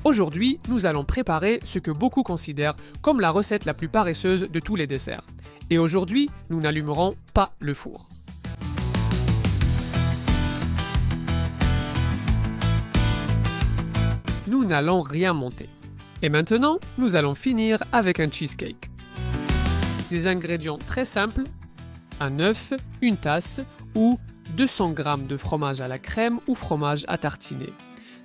Aujourd'hui, nous allons préparer ce que beaucoup considèrent comme la recette la plus paresseuse de tous les desserts. Et aujourd'hui, nous n'allumerons pas le four. Nous n'allons rien monter. Et maintenant, nous allons finir avec un cheesecake. Des ingrédients très simples, un œuf, une tasse ou 200 g de fromage à la crème ou fromage à tartiner.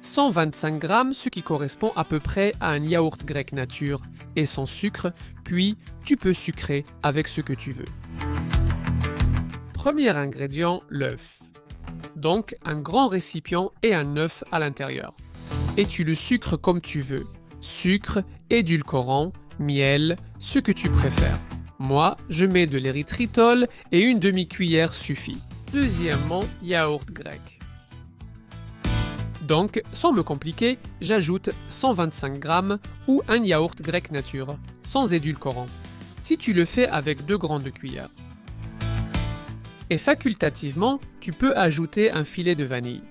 125 g, ce qui correspond à peu près à un yaourt grec nature et son sucre, puis tu peux sucrer avec ce que tu veux. Premier ingrédient, l'œuf. Donc un grand récipient et un œuf à l'intérieur. Et tu le sucres comme tu veux. Sucre, édulcorant, miel, ce que tu préfères. Moi, je mets de l'érythritol et une demi-cuillère suffit. Deuxièmement, yaourt grec. Donc, sans me compliquer, j'ajoute 125 g ou un yaourt grec nature, sans édulcorant, si tu le fais avec 2 grandes cuillères. Et facultativement, tu peux ajouter un filet de vanille.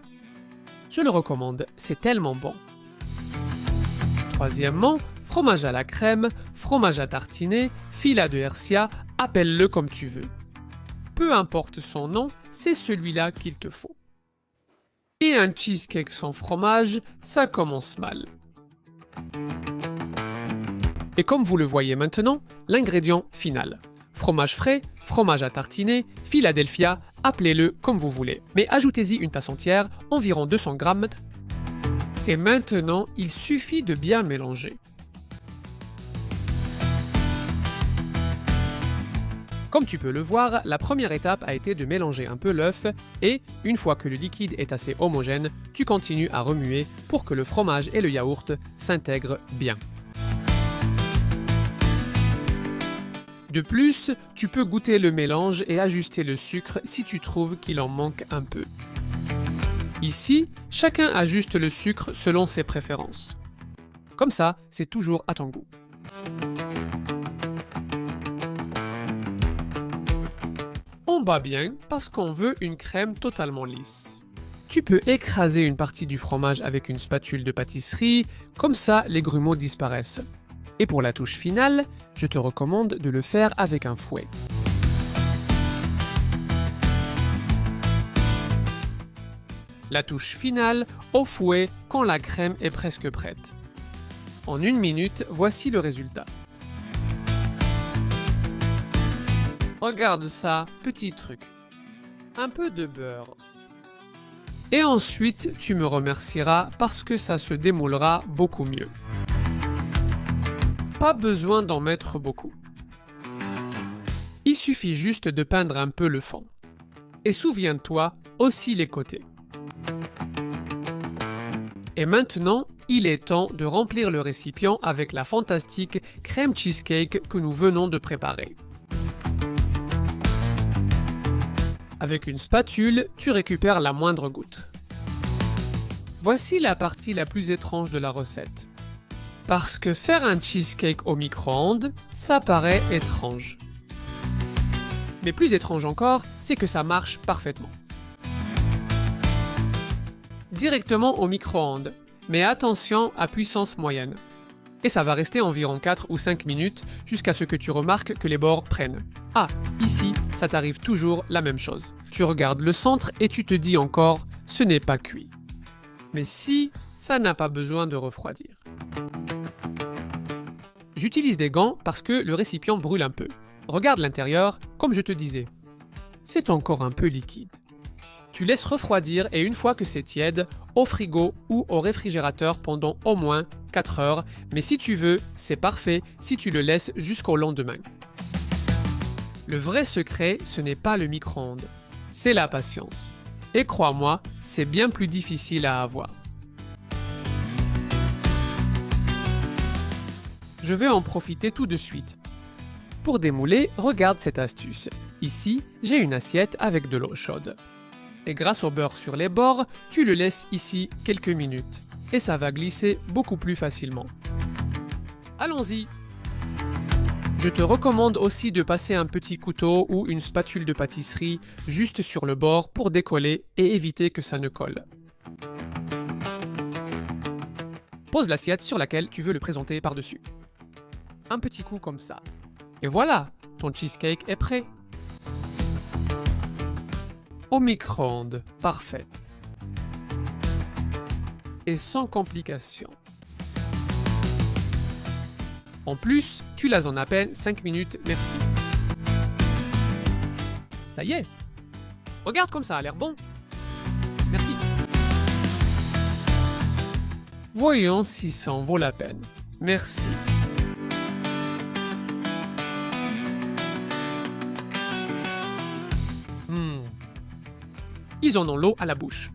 Je le recommande, c'est tellement bon. Troisièmement, fromage à la crème, fromage à tartiner, filet de Hercia, appelle-le comme tu veux. Peu importe son nom, c'est celui-là qu'il te faut. Et un cheesecake sans fromage, ça commence mal. Et comme vous le voyez maintenant, l'ingrédient final. Fromage frais, fromage à tartiner, Philadelphia, appelez-le comme vous voulez. Mais ajoutez-y une tasse entière, environ 200 g. Et maintenant, il suffit de bien mélanger. Comme tu peux le voir, la première étape a été de mélanger un peu l'œuf et, une fois que le liquide est assez homogène, tu continues à remuer pour que le fromage et le yaourt s'intègrent bien. De plus, tu peux goûter le mélange et ajuster le sucre si tu trouves qu'il en manque un peu. Ici, chacun ajuste le sucre selon ses préférences. Comme ça, c'est toujours à ton goût. On bat bien parce qu'on veut une crème totalement lisse. Tu peux écraser une partie du fromage avec une spatule de pâtisserie, comme ça les grumeaux disparaissent. Et pour la touche finale, je te recommande de le faire avec un fouet. La touche finale, au fouet quand la crème est presque prête. En 1 minute, voici le résultat. Regarde ça, petit truc. Un peu de beurre. Et ensuite, tu me remercieras parce que ça se démoulera beaucoup mieux. Pas besoin d'en mettre beaucoup. Il suffit juste de peindre un peu le fond. Et souviens-toi aussi les côtés. Et maintenant, il est temps de remplir le récipient avec la fantastique crème cheesecake que nous venons de préparer. Avec une spatule, tu récupères la moindre goutte. Voici la partie la plus étrange de la recette. Parce que faire un cheesecake au micro-ondes, ça paraît étrange. Mais plus étrange encore, c'est que ça marche parfaitement. Directement au micro-ondes, mais attention à puissance moyenne. Et ça va rester environ 4 ou 5 minutes jusqu'à ce que tu remarques que les bords prennent. Ah, ici, ça t'arrive toujours la même chose. Tu regardes le centre et tu te dis encore « ce n'est pas cuit ». Mais si, ça n'a pas besoin de refroidir. J'utilise des gants parce que le récipient brûle un peu. Regarde l'intérieur, comme je te disais. C'est encore un peu liquide. Tu laisses refroidir et une fois que c'est tiède, au frigo ou au réfrigérateur pendant au moins 4 heures, mais si tu veux, c'est parfait si tu le laisses jusqu'au lendemain. Le vrai secret, ce n'est pas le micro-ondes, c'est la patience. Et crois-moi, c'est bien plus difficile à avoir. Je vais en profiter tout de suite. Pour démouler, regarde cette astuce. Ici, j'ai une assiette avec de l'eau chaude. Et grâce au beurre sur les bords, tu le laisses ici quelques minutes. Et ça va glisser beaucoup plus facilement. Allons-y! Je te recommande aussi de passer un petit couteau ou une spatule de pâtisserie juste sur le bord pour décoller et éviter que ça ne colle. Pose l'assiette sur laquelle tu veux le présenter par-dessus. Un petit coup comme ça. Et voilà, ton cheesecake est prêt. Au micro-ondes, parfait. Et sans complication. En plus, tu l'as en à peine 5 minutes, merci. Ça y est. Regarde comme ça a l'air bon. Merci. Voyons si ça en vaut la peine. Merci. Ils en ont l'eau à la bouche.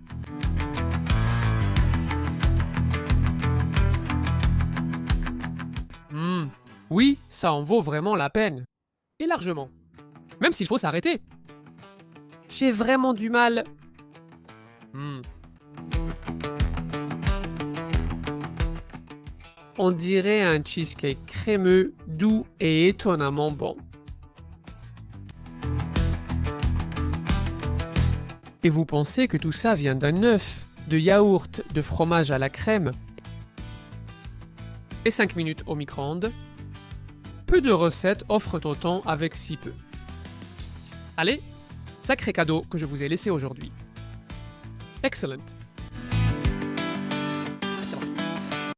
Oui, ça en vaut vraiment la peine. Et largement. Même s'il faut s'arrêter. J'ai vraiment du mal. On dirait un cheesecake crémeux, doux et étonnamment bon. Et vous pensez que tout ça vient d'un œuf, de yaourt, de fromage à la crème et 5 minutes au micro-ondes? Peu de recettes offrent autant avec si peu. Allez, sacré cadeau que je vous ai laissé aujourd'hui. Excellent.